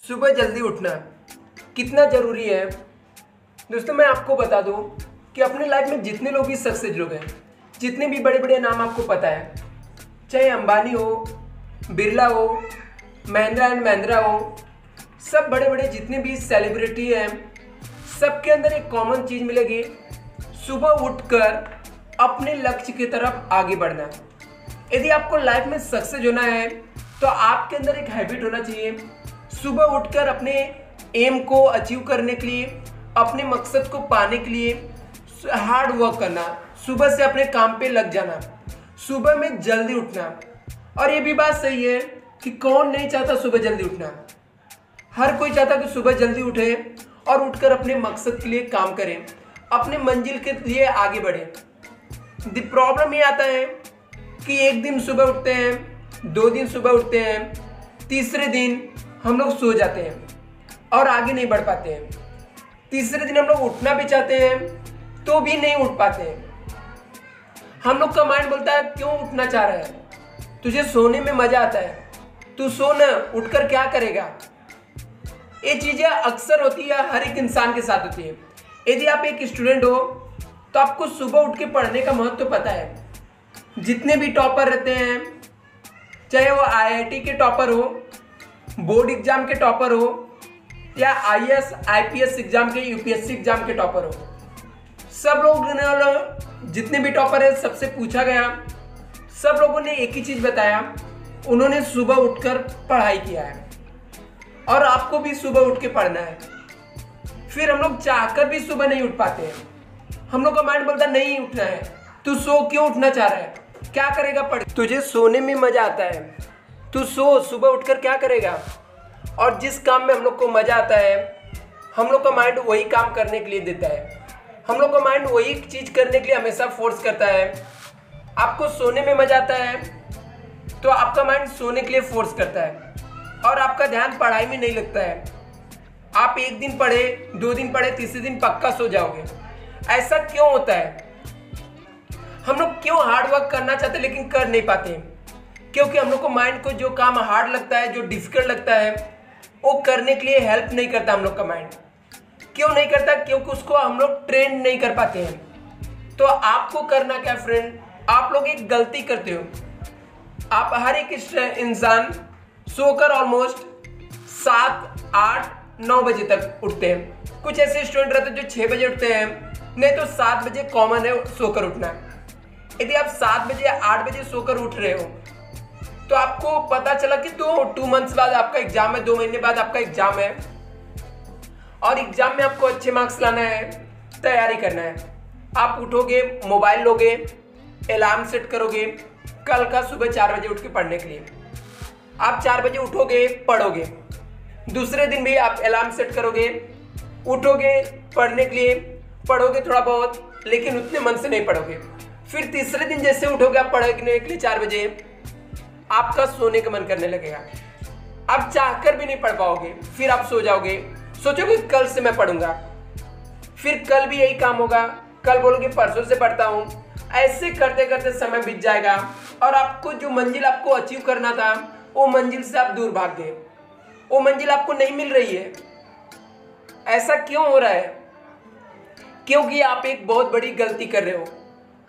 सुबह जल्दी उठना कितना ज़रूरी है। दोस्तों मैं आपको बता दूं कि अपने लाइफ में जितने लोग भी सक्सेस लोग हैं, जितने भी बड़े बड़े नाम आपको पता है, चाहे अंबानी हो, बिरला हो, महिंद्रा एंड महिंद्रा हो, सब बड़े बड़े जितने भी सेलिब्रिटी हैं, सबके अंदर एक कॉमन चीज़ मिलेगी, सुबह उठकर अपने लक्ष्य की तरफ आगे बढ़ना। यदि आपको लाइफ में सक्सेस होना है तो आपके अंदर एक हैबिट होना चाहिए, सुबह उठकर अपने एम को अचीव करने के लिए, अपने मकसद को पाने के लिए हार्ड वर्क करना, सुबह से अपने काम पे लग जाना, सुबह में जल्दी उठना। और ये भी बात सही है कि कौन नहीं चाहता सुबह जल्दी उठना। हर कोई चाहता कि सुबह जल्दी उठे और उठकर अपने मकसद के लिए काम करें, अपने मंजिल के लिए आगे बढ़े। द प्रॉब्लम ये आता है कि एक दिन सुबह उठते हैं, 2 दिन सुबह उठते हैं, तीसरे दिन हम लोग सो जाते हैं और आगे नहीं बढ़ पाते हैं। तीसरे दिन हम लोग उठना भी चाहते हैं तो भी नहीं उठ पाते हैं। हम लोग का माइंड बोलता है क्यों उठना चाह रहा है, तुझे सोने में मजा आता है, तू सो ना, उठकर क्या करेगा। ये चीजें अक्सर होती है, हर एक इंसान के साथ होती है। यदि आप एक स्टूडेंट हो तो आपको सुबह उठ के पढ़ने का महत्व पता है। जितने भी टॉपर रहते हैं, चाहे वो आईआईटी के टॉपर हो, बोर्ड एग्जाम के टॉपर हो, या आईएएस आईपीएस एग्जाम के, यूपीएससी एग्जाम के टॉपर हो, सब लोग जितने भी टॉपर है सबसे पूछा गया, सब लोगों ने एक ही चीज बताया, उन्होंने सुबह उठकर पढ़ाई किया है और आपको भी सुबह उठ के पढ़ना है। फिर हम लोग चाहकर भी सुबह नहीं उठ पाते हैं। हम लोग का माइंड बोलता नहीं उठना है, तू सो, क्यों उठना चाह रहा है, क्या करेगा पढ़, तुझे सोने में मजा आता है, तू सो, सुबह उठकर क्या करेगा। और जिस काम में हम लोग को मजा आता है, हम लोग का माइंड वही काम करने के लिए देता है। हम लोग का माइंड वही चीज करने के लिए हमेशा फोर्स करता है। आपको सोने में मजा आता है तो आपका माइंड सोने के लिए फोर्स करता है और आपका ध्यान पढ़ाई में नहीं लगता है। आप एक दिन पढ़े, 2 दिन पढ़े, तीसरे दिन पक्का सो जाओगे। ऐसा क्यों होता है? हम लोग क्यों हार्ड वर्क करना चाहते हैं लेकिन कर नहीं पाते? क्योंकि हम लोग को माइंड को जो काम हार्ड लगता है, जो डिफिकल्ट लगता है, वो करने के लिए हेल्प नहीं करता हम लोग का माइंड। क्यों नहीं करता? क्योंकि उसको हम लोग ट्रेन नहीं कर पाते हैं। तो आपको करना क्या फ्रेंड, आप लोग एक गलती करते हो। आप हर एक इंसान सोकर ऑलमोस्ट 7, 8, 9 बजे तक उठते हैं। कुछ ऐसे स्टूडेंट रहते हैं जो 6 बजे उठते हैं, नहीं तो 7 बजे कॉमन है सोकर उठना। यदि आप 7 बजे 8 बजे सोकर उठ रहे हो तो आपको पता चला कि 2 मंथ्स बाद आपका एग्जाम है, 2 महीने बाद आपका एग्जाम है और एग्जाम में आपको अच्छे मार्क्स लाना है, तैयारी करना है। आप उठोगे, मोबाइल लोगे, अलार्म सेट करोगे कल का सुबह 4 बजे उठ के पढ़ने के लिए। आप 4 बजे उठोगे, पढ़ोगे। दूसरे दिन भी आप अलार्म सेट करोगे, उठोगे पढ़ने के लिए, पढ़ोगे थोड़ा बहुत, लेकिन उतने मन से नहीं पढ़ोगे। फिर तीसरे दिन जैसे उठोगे आप पढ़ने के लिए 4 बजे, आपका सोने का मन करने लगेगा। आप चाहकर भी नहीं पढ़ पाओगे, फिर आप सो जाओगे, सोचोगे कल से मैं पढ़ूंगा। फिर कल भी यही काम होगा, कल बोलोगे परसों से पढ़ता हूं। ऐसे करते करते समय बीत जाएगा और आपको जो मंजिल आपको अचीव करना था, वो मंजिल से आप दूर भाग गए, वो मंजिल आपको नहीं मिल रही है। ऐसा क्यों हो रहा है? क्योंकि आप एक बहुत बड़ी गलती कर रहे हो।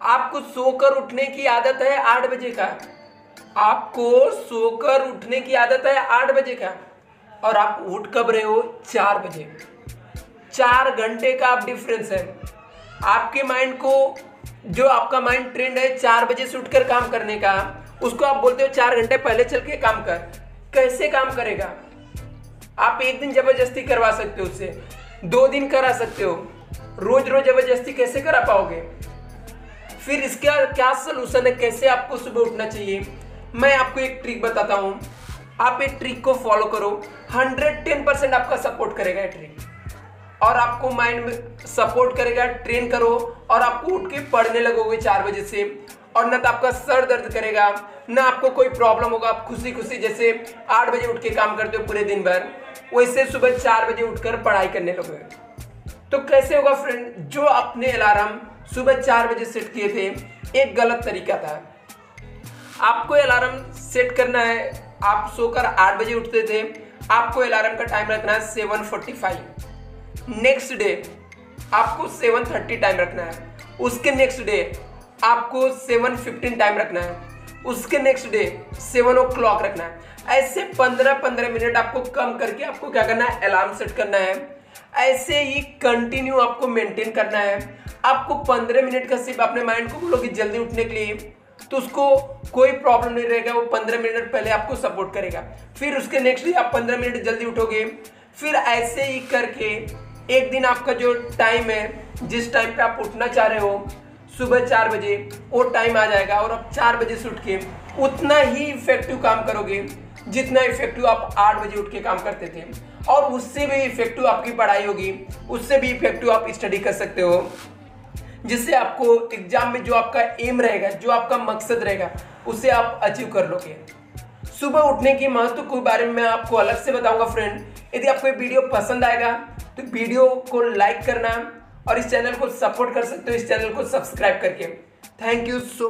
आपको सोकर उठने की आदत है 8 बजे का, आपको सोकर उठने की आदत है 8 बजे का, और आप उठ कब रहे हो? 4 बजे। 4 घंटे का आप डिफरेंस है। आपके माइंड को, जो आपका माइंड ट्रेंड है 4 बजे से उठकर काम करने का, उसको आप बोलते हो 4 घंटे पहले चल के काम कर। कैसे काम करेगा? आप एक दिन जबरदस्ती करवा सकते हो उससे, 2 दिन करा सकते हो, रोज रोज जबरदस्ती कैसे करा पाओगे? फिर इसका क्या सोल्यूशन है, कैसे आपको सुबह उठना चाहिए? मैं आपको एक ट्रिक बताता हूं, आप एक ट्रिक को फॉलो करो, 110% आपका सपोर्ट करेगा ये ट्रिक, और आपको माइंड में सपोर्ट करेगा। ट्रेन करो और आपको उठ के पढ़ने लगोगे 4 बजे से, और ना तो आपका सर दर्द करेगा, ना आपको कोई प्रॉब्लम होगा। आप खुशी खुशी जैसे 8 बजे उठ के काम करते हो पूरे दिन भर, वैसे सुबह 4 बजे उठकर पढ़ाई करने लगोगे। तो कैसे होगा फ्रेंड? जो अपने अलार्म सुबह 4 बजे सेट किए थे, एक गलत तरीका था। आपको अलार्म सेट करना है, आप सोकर 8 बजे उठते थे, आपको अलार्म का टाइम रखना है 7:45। नेक्स्ट डे आपको 7:30 टाइम रखना है। उसके नेक्स्ट डे आपको 7:15 टाइम रखना है। उसके नेक्स्ट डे 7 o'clock रखना है। ऐसे 15-15 मिनट आपको कम करके आपको क्या करना है, अलार्म सेट करना है। ऐसे ही कंटिन्यू आपको मेंटेन करना है। आपको 15 मिनट का सिर्फ अपने माइंड को बोलोगे जल्दी उठने के लिए, तो उसको कोई प्रॉब्लम नहीं रहेगा, वो 15 मिनट पहले आपको सपोर्ट करेगा। फिर उसके नेक्स्ट डे आप 15 मिनट जल्दी उठोगे। फिर ऐसे ही करके एक दिन आपका जो टाइम है, जिस टाइम पे आप उठना चाह रहे हो सुबह 4 बजे, वो टाइम आ जाएगा और आप 4 बजे से उठ के उतना ही इफेक्टिव काम करोगे जितना इफेक्टिव आप 8 बजे उठ के काम करते थे। और उससे भी इफेक्टिव आपकी पढ़ाई होगी, उससे भी इफेक्टिव आप स्टडी कर सकते हो, जिससे आपको एग्जाम में जो आपका एम रहेगा, जो आपका मकसद रहेगा, उसे आप अचीव कर लोगे। सुबह उठने की महत्व के बारे में मैं आपको अलग से बताऊंगा फ्रेंड। यदि आपको ये वीडियो पसंद आएगा तो वीडियो को लाइक करना और इस चैनल को सपोर्ट कर सकते हो, इस चैनल को सब्सक्राइब करके। Thank you so